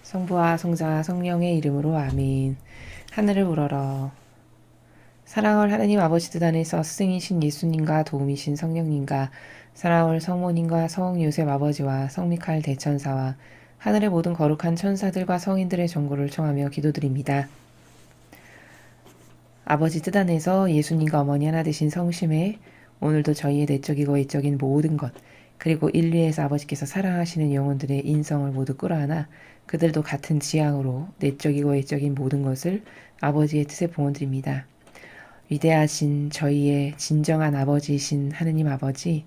성부와 성자와 성령의 이름으로 아멘. 하늘을 우러러. 사랑할 하느님 아버지 뜻 안에서 스승이신 예수님과 도움이신 성령님과 사랑할 성모님과 성 요셉 아버지와 성 미카엘 대천사와 하늘의 모든 거룩한 천사들과 성인들의 정보를 청하며 기도드립니다. 아버지 뜻 안에서 예수님과 어머니 하나 되신 성심에 오늘도 저희의 내적이고 외적인 모든 것 그리고 인류에서 아버지께서 사랑하시는 영혼들의 인성을 모두 끌어안아 그들도 같은 지향으로 내적이고 외적인 모든 것을 아버지의 뜻에 봉헌드립니다. 위대하신 저희의 진정한 아버지이신 하느님 아버지,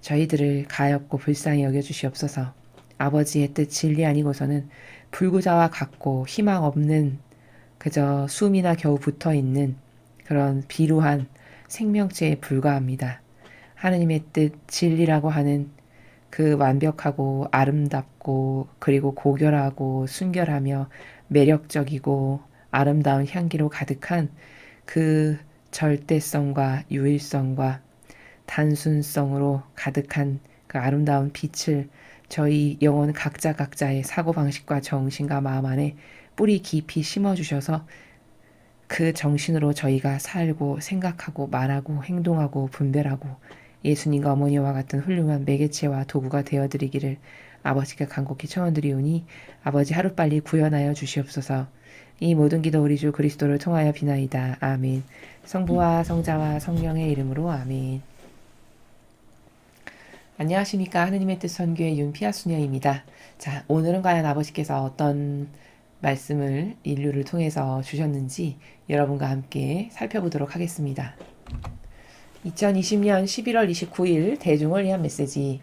저희들을 가엾고 불쌍히 여겨주시옵소서. 아버지의 뜻 진리 아니고서는 불구자와 같고 희망 없는 그저 숨이나 겨우 붙어있는 그런 비루한 생명체에 불과합니다. 하느님의 뜻 진리라고 하는 그 완벽하고 아름답고 그리고 고결하고 순결하며 매력적이고 아름다운 향기로 가득한 그 절대성과 유일성과 단순성으로 가득한 그 아름다운 빛을 저희 영혼 각자의 사고방식과 정신과 마음 안에 뿌리 깊이 심어주셔서 그 정신으로 저희가 살고 생각하고 말하고 행동하고 분별하고 예수님과 어머니와 같은 훌륭한 매개체와 도구가 되어드리기를 아버지가 간곡히 청원드리오니 아버지 하루빨리 구현하여 주시옵소서. 이 모든 기도 우리 주 그리스도를 통하여 비나이다. 아멘. 성부와 성자와 성령의 이름으로 아멘. 안녕하십니까. 하느님의 뜻 선교의 윤피아수녀입니다. 자, 오늘은 과연 아버지께서 어떤 말씀을 인류를 통해서 주셨는지 여러분과 함께 살펴보도록 하겠습니다. 2020년 11월 29일 대중을 위한 메시지.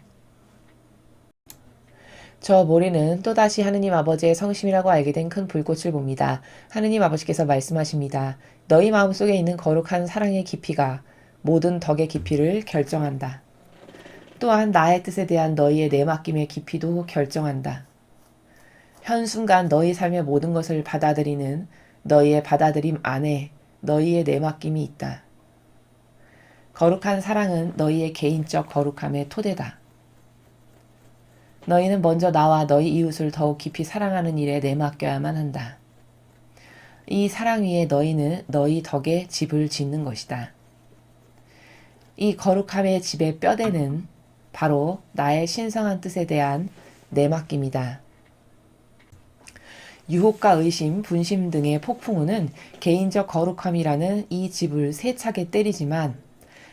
저 모레는 또다시 하느님 아버지의 성심이라고 알게 된 큰 불꽃을 봅니다. 하느님 아버지께서 말씀하십니다. 너희 마음속에 있는 거룩한 사랑의 깊이가 모든 덕의 깊이를 결정한다. 또한 나의 뜻에 대한 너희의 내맡김의 깊이도 결정한다. 현순간 너희 삶의 모든 것을 받아들이는 너희의 받아들임 안에 너희의 내맡김이 있다. 거룩한 사랑은 너희의 개인적 거룩함의 토대다. 너희는 먼저 나와 너희 이웃을 더욱 깊이 사랑하는 일에 내맡겨야만 한다. 이 사랑 위에 너희는 너희 덕에 집을 짓는 것이다. 이 거룩함의 집의 뼈대는 바로 나의 신성한 뜻에 대한 내맡김이다. 유혹과 의심, 분심 등의 폭풍우는 개인적 거룩함이라는 이 집을 세차게 때리지만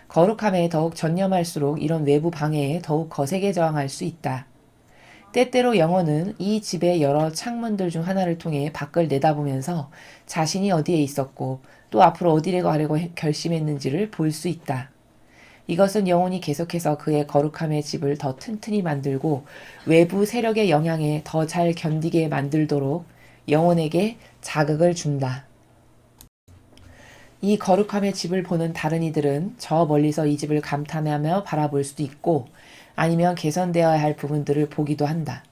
거룩함에 더욱 전념할수록 이런 외부 방해에 더욱 거세게 저항할 수 있다. 때때로 영혼은 이 집의 여러 창문들 중 하나를 통해 밖을 내다보면서 자신이 어디에 있었고 또 앞으로 어디로 가려고 결심했는지를 볼 수 있다. 이것은 영혼이 계속해서 그의 거룩함의 집을 더 튼튼히 만들고 외부 세력의 영향에 더 잘 견디게 만들도록 영혼에게 자극을 준다. 이 거룩함의 집을 보는 다른 이들은 저 멀리서 이 집을 감탄하며 바라볼 수도 있고 아니면 개선되어야 할 부분들을 보기도 한다.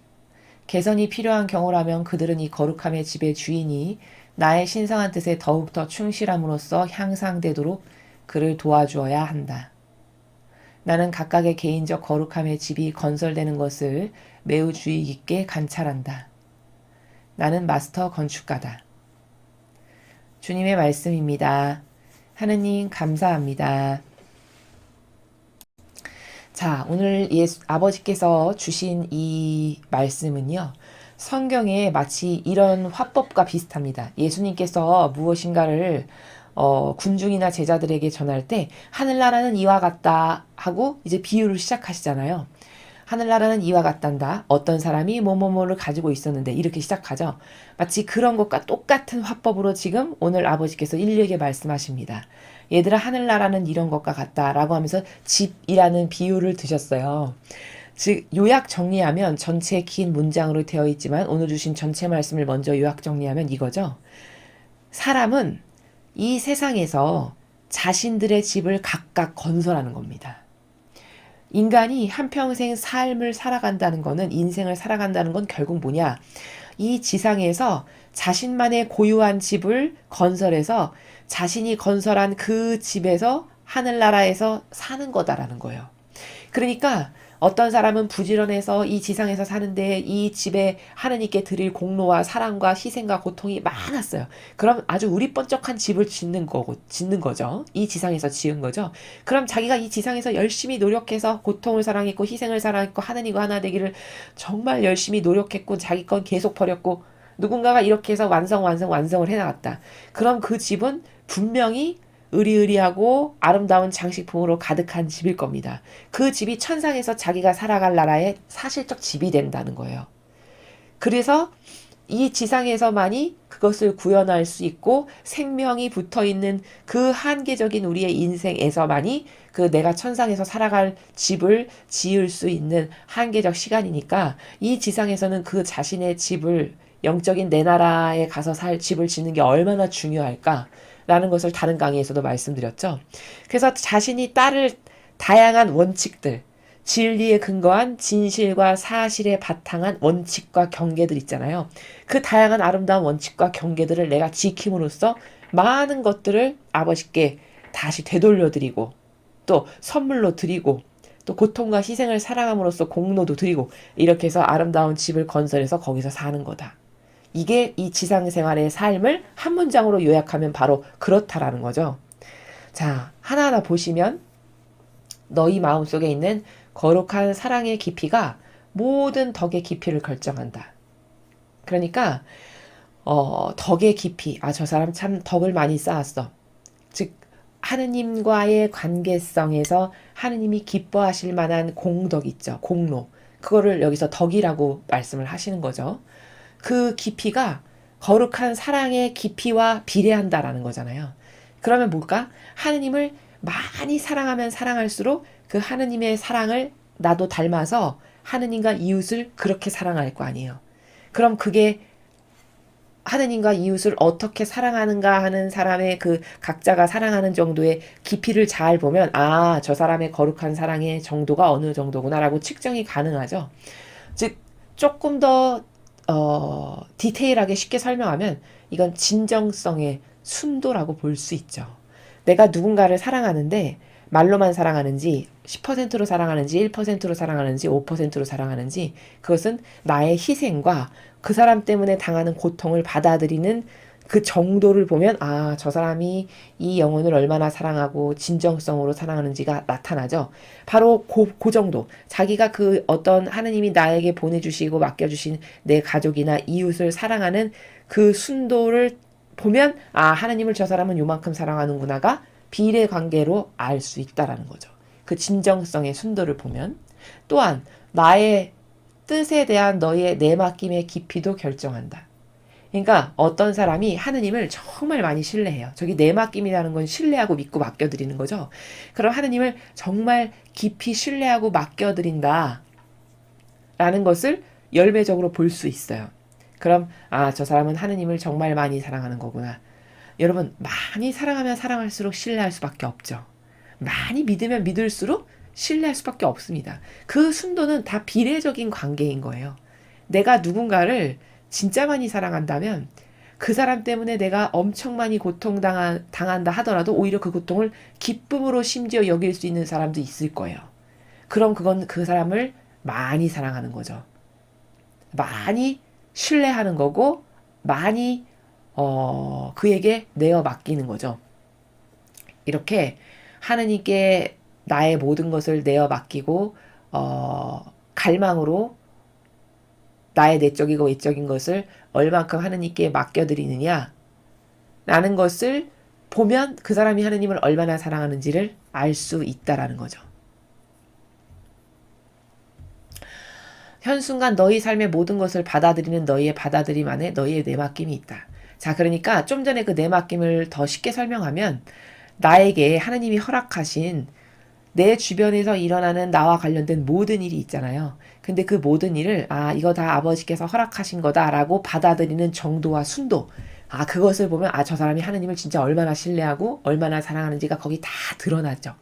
개선이 필요한 경우라면 그들은 이 거룩함의 집의 주인이 나의 신성한 뜻에 더욱더 충실함으로써 향상되도록 그를 도와주어야 한다. 나는 각각의 개인적 거룩함의 집이 건설되는 것을 매우 주의 깊게 관찰한다. 나는 마스터 건축가다. 주님의 말씀입니다. 하느님 감사합니다. 자, 오늘 아버지께서 주신 이 말씀은요. 성경에 마치 이런 화법과 비슷합니다. 예수님께서 무엇인가를 군중이나 제자들에게 전할 때 하늘나라는 이와 같다 하고 이제 비유를 시작하시잖아요. 하늘나라는 이와 같단다. 어떤 사람이 뭐뭐뭐를 가지고 있었는데 이렇게 시작하죠. 마치 그런 것과 똑같은 화법으로 지금 오늘 아버지께서 인류에게 말씀하십니다. 얘들아 하늘나라는 이런 것과 같다라고 하면서 집이라는 비유를 드셨어요. 즉 요약 정리하면 전체 긴 문장으로 되어 있지만 오늘 주신 전체 말씀을 먼저 요약 정리하면 이거죠. 사람은 이 세상에서 자신들의 집을 각각 건설하는 겁니다. 인간이 한평생 삶을 살아간다는 거는 인생을 살아간다는 건 결국 뭐냐? 이 지상에서 자신만의 고유한 집을 건설해서 자신이 건설한 그 집에서 하늘나라에서 사는 거다라는 거예요. 그러니까 어떤 사람은 부지런해서 이 지상에서 사는데 이 집에 하느님께 드릴 공로와 사랑과 희생과 고통이 많았어요. 그럼 아주 우리번쩍한 집을 짓는 거죠. 이 지상에서 지은 거죠. 그럼 자기가 이 지상에서 열심히 노력해서 고통을 사랑했고 희생을 사랑했고 하느님과 하나 되기를 정말 열심히 노력했고 자기 건 계속 버렸고 누군가가 이렇게 해서 완성을 해나갔다. 그럼 그 집은 분명히 의리의리하고 아름다운 장식품으로 가득한 집일 겁니다. 그 집이 천상에서 자기가 살아갈 나라의 사실적 집이 된다는 거예요. 그래서 이 지상에서만이 그것을 구현할 수 있고 생명이 붙어 있는 그 한계적인 우리의 인생에서만이 그 내가 천상에서 살아갈 집을 지을 수 있는 한계적 시간이니까 이 지상에서는 그 자신의 집을 영적인 내 나라에 가서 살 집을 짓는 게 얼마나 중요할까? 라는 것을 다른 강의에서도 말씀드렸죠. 그래서 자신이 따를 다양한 원칙들, 진리에 근거한 진실과 사실에 바탕한 원칙과 경계들 있잖아요. 그 다양한 아름다운 원칙과 경계들을 내가 지킴으로써 많은 것들을 아버지께 다시 되돌려드리고 또 선물로 드리고 또 고통과 희생을 사랑함으로써 공로도 드리고 이렇게 해서 아름다운 집을 건설해서 거기서 사는 거다. 이게 이 지상생활의 삶을 한 문장으로 요약하면 바로 그렇다라는 거죠. 자, 하나하나 보시면 너희 마음속에 있는 거룩한 사랑의 깊이가 모든 덕의 깊이를 결정한다. 그러니까 덕의 깊이, 저 사람 참 덕을 많이 쌓았어. 즉 하느님과의 관계성에서 하느님이 기뻐하실 만한 공덕 있죠. 공로. 그거를 여기서 덕이라고 말씀을 하시는 거죠. 그 깊이가 거룩한 사랑의 깊이와 비례한다라는 거잖아요. 그러면 뭘까? 하느님을 많이 사랑하면 사랑할수록 그 하느님의 사랑을 나도 닮아서 하느님과 이웃을 그렇게 사랑할 거 아니에요. 그럼 그게 하느님과 이웃을 어떻게 사랑하는가 하는 사람의 그 각자가 사랑하는 정도의 깊이를 잘 보면 저 사람의 거룩한 사랑의 정도가 어느 정도구나라고 측정이 가능하죠. 즉 조금 더 디테일하게 쉽게 설명하면 이건 진정성의 순도라고 볼 수 있죠. 내가 누군가를 사랑하는데 말로만 사랑하는지 10%로 사랑하는지 1%로 사랑하는지 5%로 사랑하는지 그것은 나의 희생과 그 사람 때문에 당하는 고통을 받아들이는 그 정도를 보면 저 사람이 이 영혼을 얼마나 사랑하고 진정성으로 사랑하는지가 나타나죠. 바로 그 정도. 자기가 그 어떤 하느님이 나에게 보내주시고 맡겨주신 내 가족이나 이웃을 사랑하는 그 순도를 보면 하느님을 저 사람은 요만큼 사랑하는구나가 비례 관계로 알 수 있다라는 거죠. 그 진정성의 순도를 보면 또한 나의 뜻에 대한 너의 내맡김의 깊이도 결정한다. 그러니까 어떤 사람이 하느님을 정말 많이 신뢰해요. 저기 내맡김이라는 건 신뢰하고 믿고 맡겨드리는 거죠. 그럼 하느님을 정말 깊이 신뢰하고 맡겨드린다 라는 것을 열매적으로 볼 수 있어요. 그럼 저 사람은 하느님을 정말 많이 사랑하는 거구나. 여러분 많이 사랑하면 사랑할수록 신뢰할 수밖에 없죠. 많이 믿으면 믿을수록 신뢰할 수밖에 없습니다. 그 순도는 다 비례적인 관계인 거예요. 내가 누군가를 진짜 많이 사랑한다면 그 사람 때문에 내가 엄청 많이 고통당한다 하더라도 오히려 그 고통을 기쁨으로 심지어 여길 수 있는 사람도 있을 거예요. 그럼 그건 그 사람을 많이 사랑하는 거죠. 많이 신뢰하는 거고 많이 그에게 내어 맡기는 거죠. 이렇게 하느님께 나의 모든 것을 내어 맡기고 갈망으로 나의 내적이고 외적인 것을 얼만큼 하느님께 맡겨드리느냐 라는 것을 보면 그 사람이 하느님을 얼마나 사랑하는지를 알 수 있다라는 거죠. 현순간 너희 삶의 모든 것을 받아들이는 너희의 받아들임 안에 너희의 내맡김이 있다. 자, 그러니까 좀 전에 그 내맡김을 더 쉽게 설명하면 나에게 하느님이 허락하신 내 주변에서 일어나는 나와 관련된 모든 일이 있잖아요. 근데 그 모든 일을 이거 다 아버지께서 허락하신 거다라고 받아들이는 정도와 순도, 그것을 보면 저 사람이 하느님을 진짜 얼마나 신뢰하고 얼마나 사랑하는지가 거기 다 드러나죠.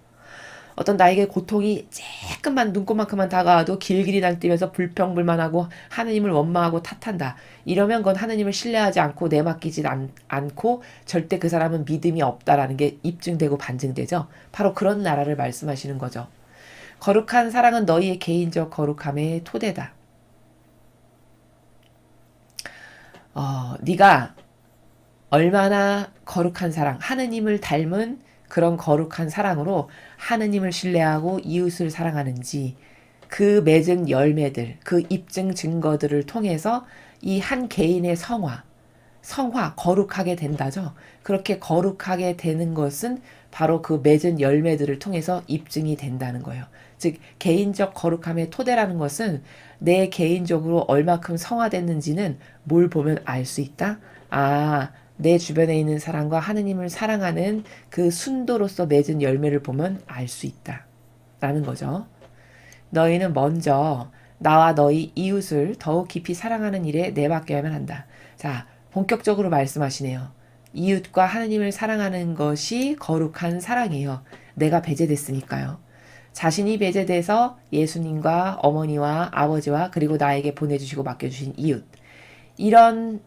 어떤 나에게 고통이 조금만 눈곱만큼만 다가와도 길길이 날뛰면서 불평불만하고 하느님을 원망하고 탓한다. 이러면 그건 하느님을 신뢰하지 않고 내맡기지 않고 절대 그 사람은 믿음이 없다라는 게 입증되고 반증되죠. 바로 그런 나라를 말씀하시는 거죠. 거룩한 사랑은 너희의 개인적 거룩함의 토대다. 네가 얼마나 거룩한 사랑, 하느님을 닮은 그런 거룩한 사랑으로 하느님을 신뢰하고 이웃을 사랑하는지 그 맺은 열매들, 그 입증 증거들을 통해서 이 한 개인의 성화, 거룩하게 된다죠. 그렇게 거룩하게 되는 것은 바로 그 맺은 열매들을 통해서 입증이 된다는 거예요. 즉 개인적 거룩함의 토대라는 것은 내 개인적으로 얼마큼 성화됐는지는 뭘 보면 알 수 있다? 내 주변에 있는 사람과 하느님을 사랑하는 그 순도로서 맺은 열매를 보면 알 수 있다. 라는 거죠. 너희는 먼저 나와 너희 이웃을 더욱 깊이 사랑하는 일에 내맡겨야만 한다. 자, 본격적으로 말씀하시네요. 이웃과 하느님을 사랑하는 것이 거룩한 사랑이에요. 내가 배제됐으니까요. 자신이 배제돼서 예수님과 어머니와 아버지와 그리고 나에게 보내주시고 맡겨주신 이웃. 이런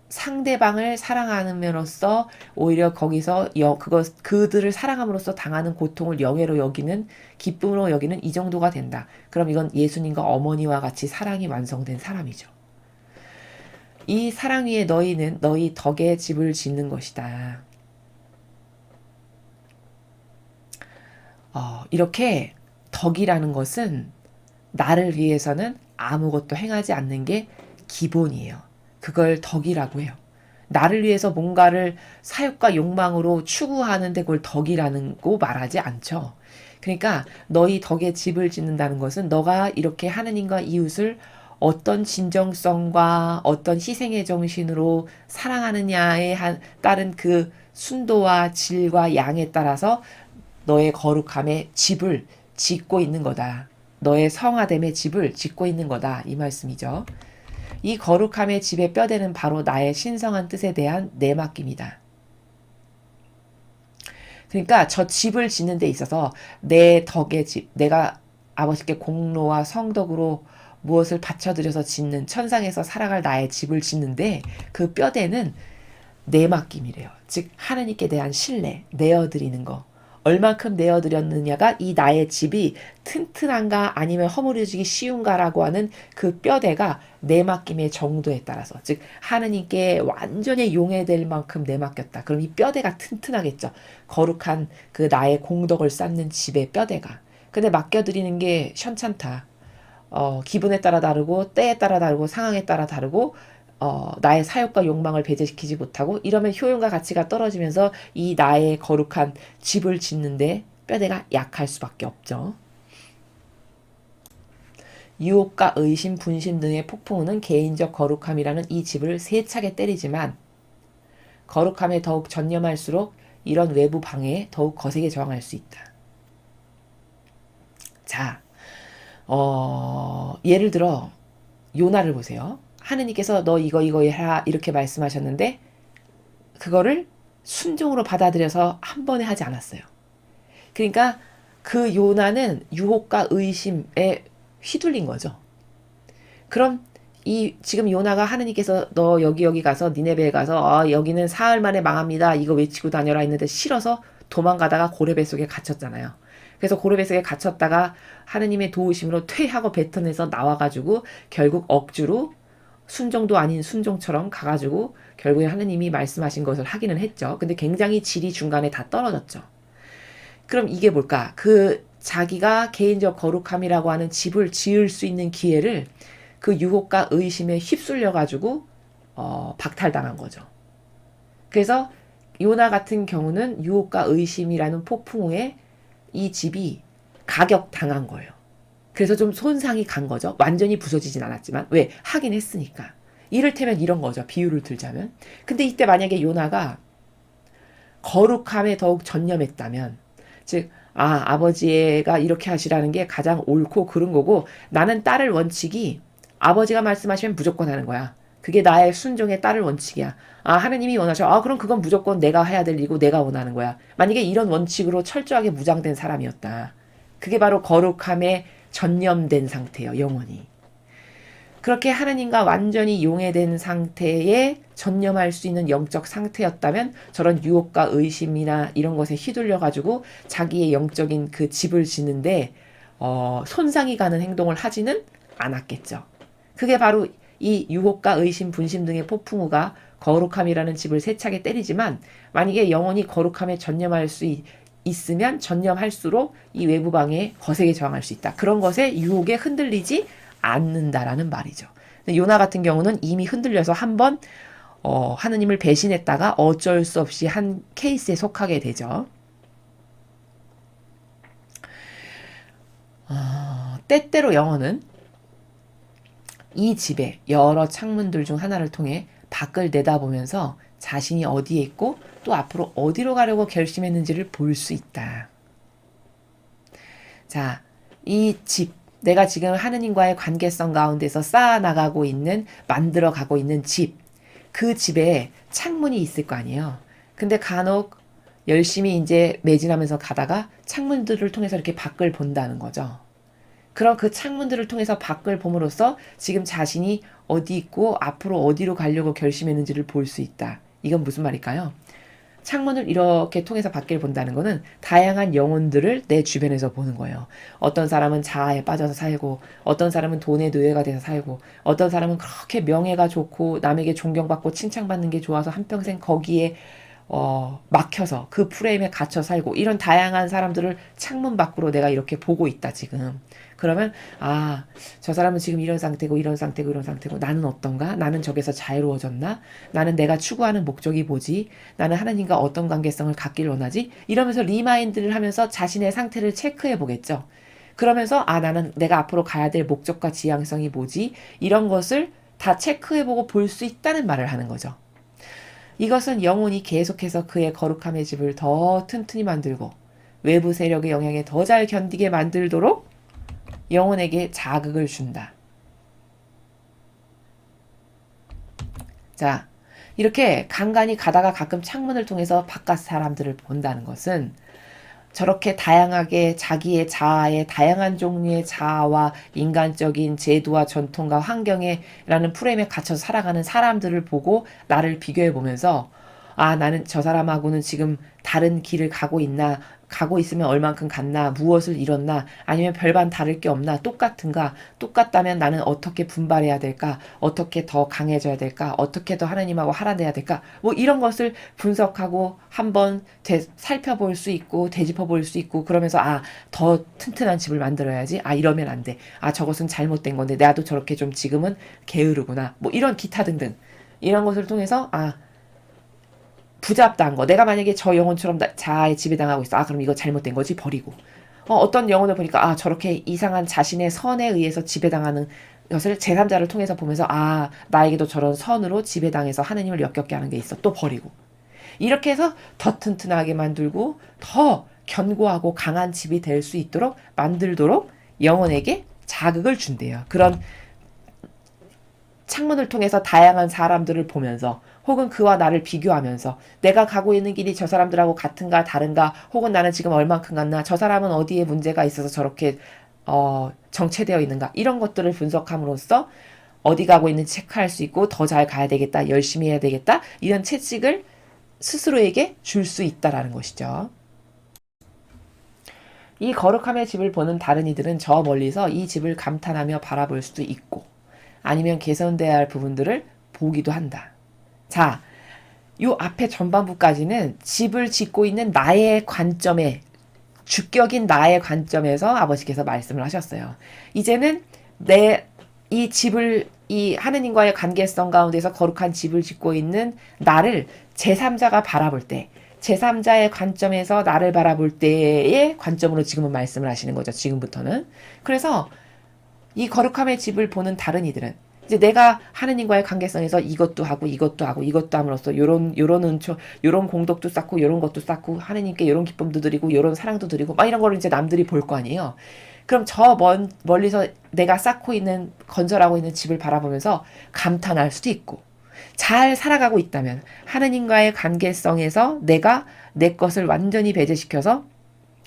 상대방을 사랑함으로써 오히려 거기서 그들을 사랑함으로써 당하는 고통을 영예로 여기는, 기쁨으로 여기는 이 정도가 된다. 그럼 이건 예수님과 어머니와 같이 사랑이 완성된 사람이죠. 이 사랑 위에 너희는 너희 덕의 집을 짓는 것이다. 이렇게 덕이라는 것은 나를 위해서는 아무것도 행하지 않는 게 기본이에요. 그걸 덕이라고 해요. 나를 위해서 뭔가를 사욕과 욕망으로 추구하는데 그걸 덕이라는 거 말하지 않죠. 그러니까 너희 덕에 집을 짓는다는 것은 너가 이렇게 하느님과 이웃을 어떤 진정성과 어떤 희생의 정신으로 사랑하느냐에 따른 그 순도와 질과 양에 따라서 너의 거룩함의 집을 짓고 있는 거다. 너의 성화됨의 집을 짓고 있는 거다. 이 말씀이죠. 이 거룩함의 집의 뼈대는 바로 나의 신성한 뜻에 대한 내맡김이다. 그러니까 저 집을 짓는 데 있어서 내 덕의 집, 내가 아버지께 공로와 성덕으로 무엇을 바쳐드려서 짓는 천상에서 살아갈 나의 집을 짓는데 그 뼈대는 내맡김이래요. 즉 하느님께 대한 신뢰, 내어드리는 거. 얼만큼 내어드렸느냐가 이 나의 집이 튼튼한가 아니면 허물어지기 쉬운가라고 하는 그 뼈대가 내맡김의 정도에 따라서, 즉 하느님께 완전히 용해될 만큼 내맡겼다. 그럼 이 뼈대가 튼튼하겠죠. 거룩한 그 나의 공덕을 쌓는 집의 뼈대가. 근데 맡겨드리는 게 현찮다. 기분에 따라 다르고 때에 따라 다르고 상황에 따라 다르고 나의 사욕과 욕망을 배제시키지 못하고 이러면 효용과 가치가 떨어지면서 이 나의 거룩한 집을 짓는데 뼈대가 약할 수밖에 없죠. 유혹과 의심, 분심 등의 폭풍우는 개인적 거룩함이라는 이 집을 세차게 때리지만 거룩함에 더욱 전념할수록 이런 외부 방해에 더욱 거세게 저항할 수 있다. 자, 예를 들어 요나를 보세요. 하느님께서 너 이거 해라 이렇게 말씀하셨는데 그거를 순종으로 받아들여서 한 번에 하지 않았어요. 그러니까 그 요나는 유혹과 의심에 휘둘린 거죠. 그럼 지금 요나가 하느님께서 너 여기 가서 니네베에 가서 여기는 사흘 만에 망합니다. 이거 외치고 다녀라 했는데 싫어서 도망가다가 고레 뱃속에 갇혔잖아요. 그래서 고레 뱃속에 갇혔다가 하느님의 도우심으로 퇴하고 뱉어내서 나와가지고 결국 억지로 순종도 아닌 순종처럼 가가지고 결국에 하느님이 말씀하신 것을 하기는 했죠. 근데 굉장히 질이 중간에 다 떨어졌죠. 그럼 이게 뭘까? 그 자기가 개인적 거룩함이라고 하는 집을 지을 수 있는 기회를 그 유혹과 의심에 휩쓸려가지고 박탈당한 거죠. 그래서 요나 같은 경우는 유혹과 의심이라는 폭풍우에 이 집이 가격당한 거예요. 그래서 좀 손상이 간 거죠. 완전히 부서지진 않았지만. 왜? 하긴 했으니까. 이를테면 이런 거죠. 비유를 들자면. 근데 이때 만약에 요나가 거룩함에 더욱 전념했다면, 즉 아버지가 이렇게 하시라는 게 가장 옳고 그른 거고 나는 따를 원칙이 아버지가 말씀하시면 무조건 하는 거야. 그게 나의 순종에 따를 원칙이야. 하느님이 원하셔. 그럼 그건 무조건 내가 해야 될 일이고 내가 원하는 거야. 만약에 이런 원칙으로 철저하게 무장된 사람이었다. 그게 바로 거룩함에 전념된 상태예요. 영원히. 그렇게 하느님과 완전히 용해된 상태에 전념할 수 있는 영적 상태였다면 저런 유혹과 의심이나 이런 것에 휘둘려가지고 자기의 영적인 그 집을 짓는데 손상이 가는 행동을 하지는 않았겠죠. 그게 바로 이 유혹과 의심, 분심 등의 폭풍우가 거룩함이라는 집을 세차게 때리지만 만약에 영혼이 거룩함에 전념할 수 있으면 전념할수록 이 외부 방해에 거세게 저항할 수 있다. 그런 것에 유혹에 흔들리지 않는다라는 말이죠. 요나 같은 경우는 이미 흔들려서 한번 하느님을 배신했다가 어쩔 수 없이 한 케이스에 속하게 되죠. 때때로 영혼은 이 집의 여러 창문들 중 하나를 통해 밖을 내다보면서 자신이 어디에 있고 또 앞으로 어디로 가려고 결심했는지를 볼 수 있다. 자, 이 집, 내가 지금 하느님과의 관계성 가운데서 쌓아나가고 있는, 만들어가고 있는 집, 그 집에 창문이 있을 거 아니에요. 근데 간혹 열심히 이제 매진하면서 가다가 창문들을 통해서 이렇게 밖을 본다는 거죠. 그럼 그 창문들을 통해서 밖을 봄으로써 지금 자신이 어디 있고 앞으로 어디로 가려고 결심했는지를 볼 수 있다. 이건 무슨 말일까요? 창문을 이렇게 통해서 밖을 본다는 거는 다양한 영혼들을 내 주변에서 보는 거예요. 어떤 사람은 자아에 빠져서 살고, 어떤 사람은 돈의 노예가 돼서 살고, 어떤 사람은 그렇게 명예가 좋고 남에게 존경받고 칭찬받는 게 좋아서 한평생 거기에 막혀서 그 프레임에 갇혀 살고, 이런 다양한 사람들을 창문 밖으로 내가 이렇게 보고 있다 지금. 그러면 저 사람은 지금 이런 상태고 이런 상태고 이런 상태고 나는 어떤가? 나는 저기서 자유로워졌나? 나는 내가 추구하는 목적이 뭐지? 나는 하나님과 어떤 관계성을 갖기를 원하지? 이러면서 리마인드를 하면서 자신의 상태를 체크해 보겠죠. 그러면서 나는 내가 앞으로 가야 될 목적과 지향성이 뭐지? 이런 것을 다 체크해보고 볼 수 있다는 말을 하는 거죠. 이것은 영혼이 계속해서 그의 거룩함의 집을 더 튼튼히 만들고 외부 세력의 영향에 더 잘 견디게 만들도록 영혼에게 자극을 준다. 자, 이렇게 간간히 가다가 가끔 창문을 통해서 바깥 사람들을 본다는 것은 저렇게 다양하게 자기의 자아의 다양한 종류의 자아와 인간적인 제도와 전통과 환경에 라는 프레임에 갇혀서 살아가는 사람들을 보고 나를 비교해 보면서 나는 저 사람하고는 지금 다른 길을 가고 있나, 가고 있으면 얼만큼 갔나, 무엇을 잃었나, 아니면 별반 다를 게 없나, 똑같은가, 똑같다면 나는 어떻게 분발해야 될까, 어떻게 더 강해져야 될까, 어떻게 더 하나님하고 하나돼야 될까, 뭐 이런 것을 분석하고 한번 살펴볼 수 있고 되짚어볼 수 있고, 그러면서 더 튼튼한 집을 만들어야지, 이러면 안 돼, 저것은 잘못된 건데 나도 저렇게 좀 지금은 게으르구나, 뭐 이런 기타 등등 이런 것을 통해서 부잡다한 거. 내가 만약에 저 영혼처럼 자아에 지배당하고 있어. 그럼 이거 잘못된 거지. 버리고. 어떤 영혼을 보니까 저렇게 이상한 자신의 선에 의해서 지배당하는 것을 제3자를 통해서 보면서 나에게도 저런 선으로 지배당해서 하느님을 역겹게 하는 게 있어. 또 버리고. 이렇게 해서 더 튼튼하게 만들고 더 견고하고 강한 집이 될 수 있도록 만들도록 영혼에게 자극을 준대요. 그런 창문을 통해서 다양한 사람들을 보면서 혹은 그와 나를 비교하면서 내가 가고 있는 길이 저 사람들하고 같은가 다른가, 혹은 나는 지금 얼만큼 갔나, 저 사람은 어디에 문제가 있어서 저렇게 정체되어 있는가, 이런 것들을 분석함으로써 어디 가고 있는지 체크할 수 있고 더 잘 가야 되겠다, 열심히 해야 되겠다, 이런 채찍을 스스로에게 줄 수 있다라는 것이죠. 이 거룩함의 집을 보는 다른 이들은 저 멀리서 이 집을 감탄하며 바라볼 수도 있고 아니면 개선돼야 할 부분들을 보기도 한다. 자, 요 앞에 전반부까지는 집을 짓고 있는 나의 관점에, 주격인 나의 관점에서 아버지께서 말씀을 하셨어요. 이제는 이 집을, 이 하느님과의 관계성 가운데서 거룩한 집을 짓고 있는 나를 제3자가 바라볼 때, 제3자의 관점에서 나를 바라볼 때의 관점으로 지금은 말씀을 하시는 거죠. 지금부터는. 그래서 이 거룩함의 집을 보는 다른 이들은 이제 내가 하느님과의 관계성에서 이것도 하고 이것도 하고 이것도 함으로써 요런 은총, 요런 공덕도 쌓고 요런 것도 쌓고 하느님께 요런 기쁨도 드리고 요런 사랑도 드리고 막 이런 거를 이제 남들이 볼 거 아니에요. 그럼 저 멀리서 내가 쌓고 있는, 건설하고 있는 집을 바라보면서 감탄할 수도 있고, 잘 살아가고 있다면 하느님과의 관계성에서 내가 내 것을 완전히 배제시켜서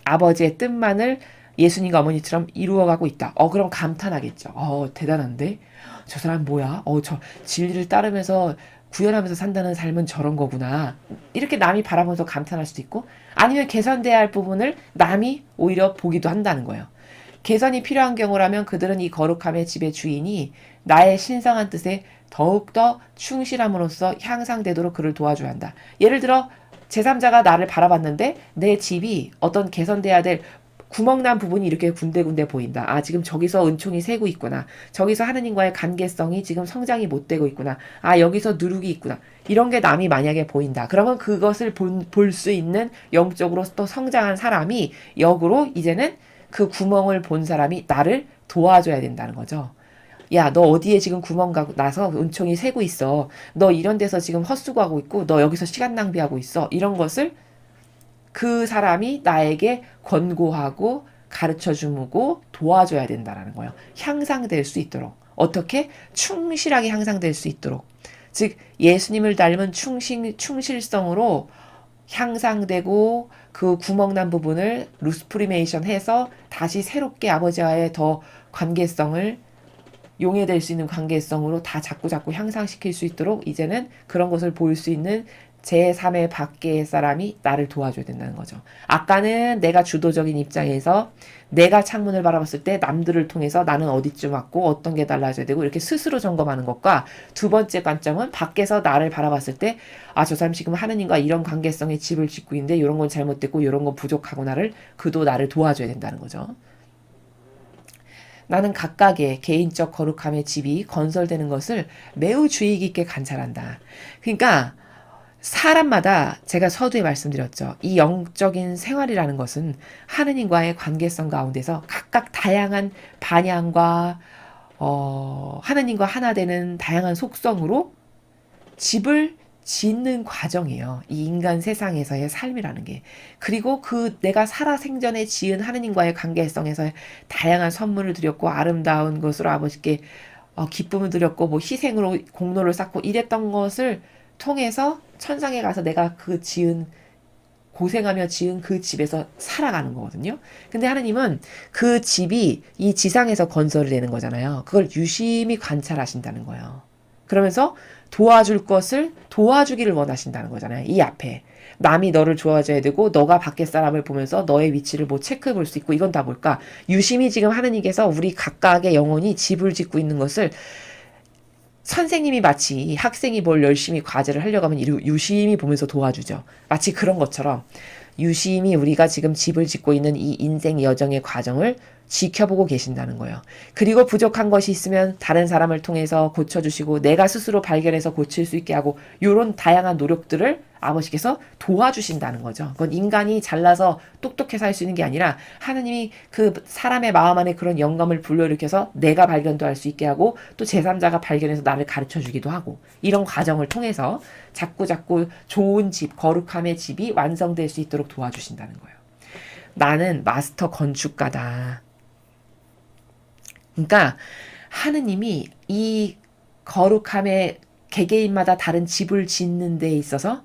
아버지의 뜻만을 예수님과 어머니처럼 이루어가고 있다. 그럼 감탄하겠죠. 대단한데? 저 사람 뭐야? 저 진리를 따르면서 구현하면서 산다는 삶은 저런 거구나. 이렇게 남이 바라보면서 감탄할 수도 있고, 아니면 개선돼야 할 부분을 남이 오히려 보기도 한다는 거예요. 개선이 필요한 경우라면 그들은 이 거룩함의 집의 주인이 나의 신성한 뜻에 더욱더 충실함으로써 향상되도록 그를 도와줘야 한다. 예를 들어 제3자가 나를 바라봤는데 내 집이 어떤 개선돼야 될 구멍난 부분이 이렇게 군데군데 보인다. 아, 지금 저기서 은총이 새고 있구나. 저기서 하느님과의 관계성이 지금 성장이 못 되고 있구나. 아, 여기서 누룩이 있구나. 이런 게 남이 만약에 보인다. 그러면 그것을 볼 수 있는 영적으로 또 성장한 사람이 역으로 이제는 그 구멍을 본 사람이 나를 도와줘야 된다는 거죠. 야, 너 어디에 지금 구멍 나서 은총이 새고 있어. 너 이런 데서 지금 헛수고하고 있고, 너 여기서 시간 낭비하고 있어. 이런 것을 그 사람이 나에게 권고하고 가르쳐 주고 도와줘야 된다라는 거예요. 향상될 수 있도록. 어떻게? 충실하게 향상될 수 있도록. 즉 예수님을 닮은 충실성으로 향상되고 그 구멍난 부분을 루스프리메이션 해서 다시 새롭게 아버지와의 더 관계성을 용해될 수 있는 관계성으로 다 자꾸 향상시킬 수 있도록 이제는 그런 것을 볼 수 있는 제3의 밖의 사람이 나를 도와줘야 된다는 거죠. 아까는 내가 주도적인 입장에서 내가 창문을 바라봤을 때 남들을 통해서 나는 어디쯤 왔고 어떤 게 달라져야 되고 이렇게 스스로 점검하는 것과 두 번째 관점은 밖에서 나를 바라봤을 때 아, 저 사람 지금 하느님과 이런 관계성의 집을 짓고 있는데 이런 건 잘못됐고 이런 건 부족하고 그도 나를 도와줘야 된다는 거죠. 나는 각각의 개인적 거룩함의 집이 건설되는 것을 매우 주의 깊게 관찰한다. 그러니까 사람마다 제가 서두에 말씀드렸죠. 이 영적인 생활이라는 것은 하느님과의 관계성 가운데서 각각 다양한 반향과 하느님과 하나 되는 다양한 속성으로 집을 짓는 과정이에요. 이 인간 세상에서의 삶이라는 게. 그리고 그 내가 살아 생전에 지은 하느님과의 관계성에서 다양한 선물을 드렸고 아름다운 것으로 아버지께 기쁨을 드렸고 뭐 희생으로 공로를 쌓고 이랬던 것을 통해서 천상에 가서 내가 고생하며 지은 그 집에서 살아가는 거거든요. 근데 하느님은 그 집이 이 지상에서 건설이 되는 거잖아요. 그걸 유심히 관찰하신다는 거예요. 그러면서 도와줄 것을 도와주기를 원하신다는 거잖아요. 이 앞에. 남이 너를 좋아해줘야 되고 너가 밖에 사람을 보면서 너의 위치를 뭐 체크해 볼 수 있고 이건 다 뭘까? 유심히 지금 하느님께서 우리 각각의 영혼이 집을 짓고 있는 것을 선생님이 마치 학생이 뭘 열심히 과제를 하려고 하면 유심히 보면서 도와주죠. 마치 그런 것처럼 유심히 우리가 지금 집을 짓고 있는 이 인생 여정의 과정을 지켜보고 계신다는 거예요. 그리고 부족한 것이 있으면 다른 사람을 통해서 고쳐주시고 내가 스스로 발견해서 고칠 수 있게 하고 이런 다양한 노력들을 아버지께서 도와주신다는 거죠. 그건 인간이 잘나서 똑똑해서 할 수 있는 게 아니라 하느님이 그 사람의 마음 안에 그런 영감을 불러일으켜서 내가 발견도 할 수 있게 하고 또 제3자가 발견해서 나를 가르쳐주기도 하고 이런 과정을 통해서 자꾸 좋은 집, 거룩함의 집이 완성될 수 있도록 도와주신다는 거예요. 나는 마스터 건축가다. 그러니까 하느님이 이 거룩함의 개개인마다 다른 집을 짓는 데 있어서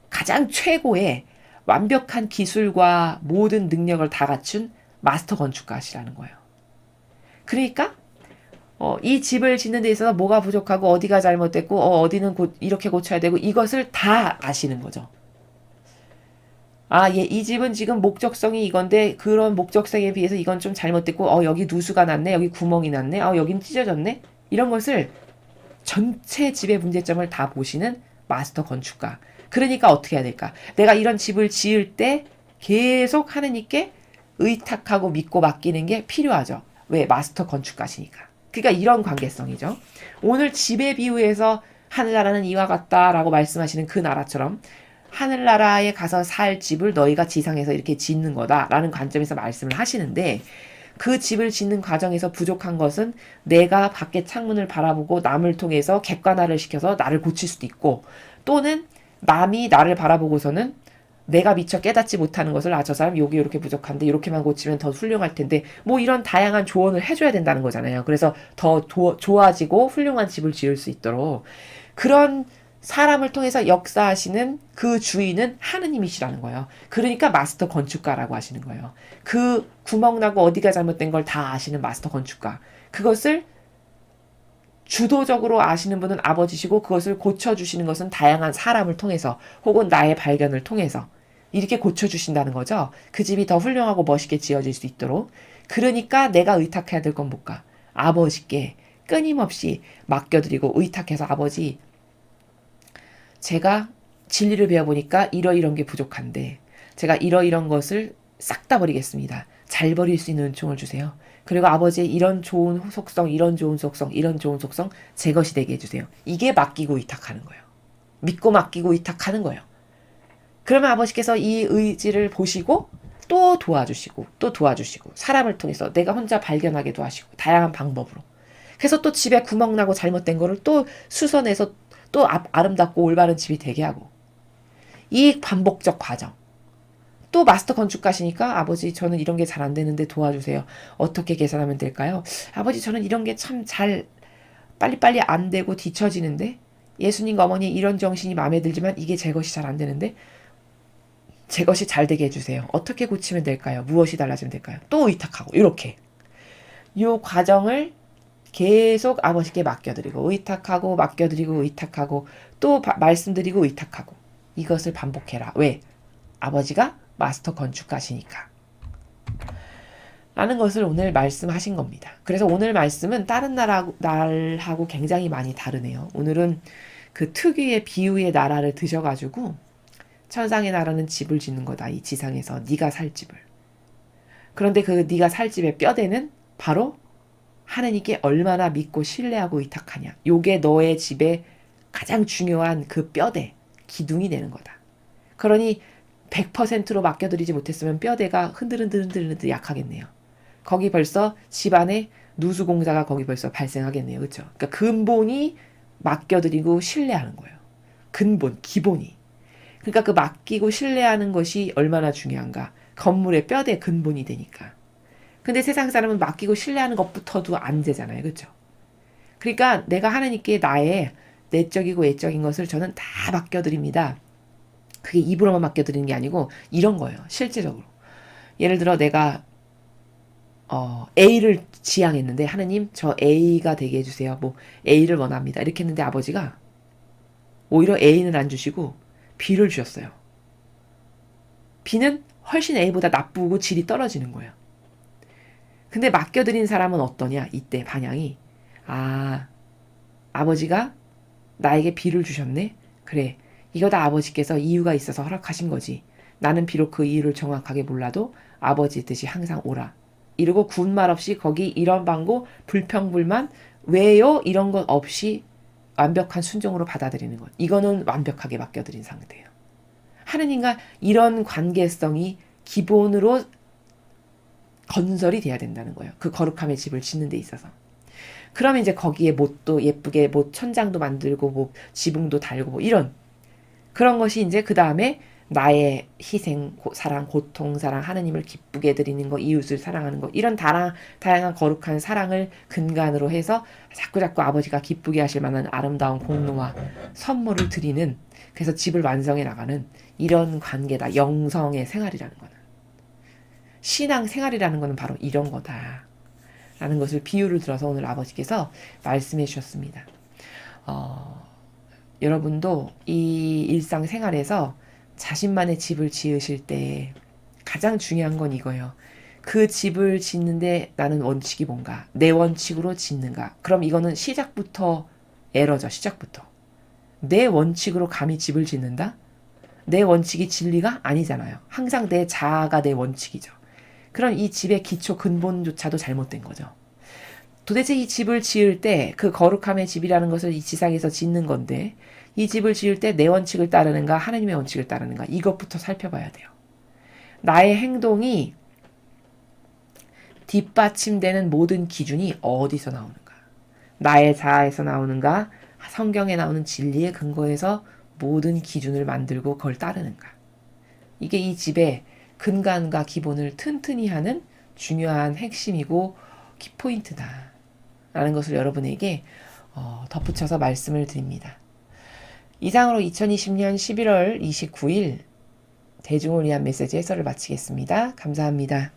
가장 최고의 완벽한 기술과 모든 능력을 다 갖춘 마스터 건축가시라는 거예요. 그러니까 이 집을 짓는 데 있어서 뭐가 부족하고 어디가 잘못됐고 어디는 이렇게 고쳐야 되고 이것을 다 아시는 거죠. 아, 이 집은 지금 목적성이 이건데 그런 목적성에 비해서 이건 좀 잘못됐고 여기 누수가 났네. 여기 구멍이 났네. 여긴 찢어졌네. 이런 것을 전체 집의 문제점을 다 보시는 마스터 건축가. 그러니까 어떻게 해야 될까? 내가 이런 집을 지을 때 계속 하느님께 의탁하고 믿고 맡기는 게 필요하죠. 왜? 마스터 건축가시니까. 그러니까 이런 관계성이죠. 오늘 집에 비유해서 하늘나라는 이와 같다라고 말씀하시는 그 나라처럼 하늘나라에 가서 살 집을 너희가 지상에서 이렇게 짓는 거다라는 관점에서 말씀을 하시는데 그 집을 짓는 과정에서 부족한 것은 내가 밖에 창문을 바라보고 남을 통해서 객관화를 시켜서 나를 고칠 수도 있고 또는 남이 나를 바라보고서는 내가 미처 깨닫지 못하는 것을 저 사람 여기 이렇게 부족한데 이렇게만 고치면 더 훌륭할 텐데 뭐 이런 다양한 조언을 해줘야 된다는 거잖아요. 그래서 더 좋아지고 훌륭한 집을 지을 수 있도록 그런 사람을 통해서 역사하시는 그 주인은 하느님이시라는 거예요. 그러니까 마스터 건축가라고 하시는 거예요. 그 구멍나고 어디가 잘못된 걸 다 아시는 마스터 건축가. 그것을 주도적으로 아시는 분은 아버지시고 그것을 고쳐주시는 것은 다양한 사람을 통해서 혹은 나의 발견을 통해서 이렇게 고쳐주신다는 거죠. 그 집이 더 훌륭하고 멋있게 지어질 수 있도록. 그러니까 내가 의탁해야 될 건 뭘까? 아버지께 끊임없이 맡겨드리고 의탁해서 아버지, 제가 진리를 배워보니까 이러이런 게 부족한데 제가 이러이런 것을 싹 다 버리겠습니다. 잘 버릴 수 있는 은총을 주세요. 그리고 아버지의 이런 좋은 속성, 이런 좋은 속성, 이런 좋은 속성 제 것이 되게 해주세요. 이게 맡기고 의탁하는 거예요. 믿고 맡기고 의탁하는 거예요. 그러면 아버지께서 이 의지를 보시고 또 도와주시고 또 도와주시고 사람을 통해서 내가 혼자 발견하게도 하시고 다양한 방법으로. 그래서 또 집에 구멍 나고 잘못된 거를 또 수선해서 또 아름답고 올바른 집이 되게 하고. 이 반복적 과정. 또 마스터 건축가시니까 아버지 저는 이런 게 잘 안 되는데 도와주세요. 어떻게 계산하면 될까요? 아버지 저는 이런 게 참 잘 빨리빨리 안 되고 뒤처지는데 예수님과 어머니 이런 정신이 마음에 들지만 이게 제 것이 잘 안 되는데 제 것이 잘 되게 해주세요. 어떻게 고치면 될까요? 무엇이 달라지면 될까요? 또 의탁하고 이렇게 이 과정을 계속 아버지께 맡겨드리고 의탁하고 맡겨드리고 의탁하고 또 말씀드리고 의탁하고 이것을 반복해라. 왜? 아버지가 마스터 건축가시니까. 라는 것을 오늘 말씀하신 겁니다. 그래서 오늘 말씀은 다른 날하고 굉장히 많이 다르네요. 오늘은 그 특유의 비유의 나라를 드셔가지고 천상의 나라는 집을 짓는 거다. 이 지상에서 네가 살 집을. 그런데 그 네가 살 집의 뼈대는 바로 하느님께 얼마나 믿고 신뢰하고 의탁하냐. 요게 너의 집의 가장 중요한 그 뼈대, 기둥이 되는 거다. 그러니 100%로 맡겨드리지 못했으면 뼈대가 흔들흔들 약하겠네요. 거기 벌써 집안에 누수공사가 거기 벌써 발생하겠네요. 그렇죠? 그러니까 근본이 맡겨드리고 신뢰하는 거예요. 근본, 기본이. 그러니까 그 맡기고 신뢰하는 것이 얼마나 중요한가. 건물의 뼈대 근본이 되니까. 근데 세상 사람은 맡기고 신뢰하는 것부터도 안 되잖아요. 그렇죠? 그러니까 내가 하나님께 나의 내적이고 외적인 것을 저는 다 맡겨드립니다. 그게 입으로만 맡겨드리는 게 아니고 이런 거예요. 실제적으로. 예를 들어 내가 A를 지향했는데 하나님 저 A가 되게 해주세요. 뭐 A를 원합니다. 이렇게 했는데 아버지가 오히려 A는 안 주시고 B를 주셨어요. B는 훨씬 A보다 나쁘고 질이 떨어지는 거예요. 근데 맡겨드린 사람은 어떠냐? 이때 반향이 아버지가 나에게 B를 주셨네? 그래. 이거 다 아버지께서 이유가 있어서 허락하신 거지. 나는 비록 그 이유를 정확하게 몰라도 아버지 뜻이 항상 오라. 이러고 군말 없이 거기 이런 방고 불평불만 왜요? 이런 것 없이 완벽한 순종으로 받아들이는 것. 이거는 완벽하게 맡겨드린 상태예요. 하느님과 이런 관계성이 기본으로 건설이 돼야 된다는 거예요. 그 거룩함의 집을 짓는 데 있어서. 그러면 이제 거기에 못도 예쁘게 못 천장도 만들고 뭐 지붕도 달고 뭐 이런 그런 것이 이제 그 다음에 나의 희생, 사랑, 고통, 사랑, 하느님을 기쁘게 드리는 거, 이웃을 사랑하는 거 이런 다양한 거룩한 사랑을 근간으로 해서 자꾸 아버지가 기쁘게 하실 만한 아름다운 공로와 선물을 드리는 그래서 집을 완성해 나가는 이런 관계다. 영성의 생활이라는 거는. 신앙 생활이라는 거는 바로 이런 거다. 라는 것을 비유를 들어서 오늘 아버지께서 말씀해 주셨습니다. 여러분도 이 일상생활에서 자신만의 집을 지으실 때 가장 중요한 건 이거예요. 그 집을 짓는데 나는 원칙이 뭔가? 내 원칙으로 짓는가? 그럼 이거는 시작부터 에러죠. 시작부터. 내 원칙으로 감히 집을 짓는다? 내 원칙이 진리가 아니잖아요. 항상 내 자아가 내 원칙이죠. 그럼 이 집의 기초 근본조차도 잘못된 거죠. 도대체 이 집을 지을 때 그 거룩함의 집이라는 것을 이 지상에서 짓는 건데 이 집을 지을 때 내 원칙을 따르는가 하나님의 원칙을 따르는가 이것부터 살펴봐야 돼요. 나의 행동이 뒷받침되는 모든 기준이 어디서 나오는가? 나의 자아에서 나오는가? 성경에 나오는 진리의 근거에서 모든 기준을 만들고 그걸 따르는가? 이게 이 집의 근간과 기본을 튼튼히 하는 중요한 핵심이고 키포인트다. 라는 것을 여러분에게 덧붙여서 말씀을 드립니다. 이상으로 2020년 11월 29일 대중을 위한 메시지 해설을 마치겠습니다. 감사합니다.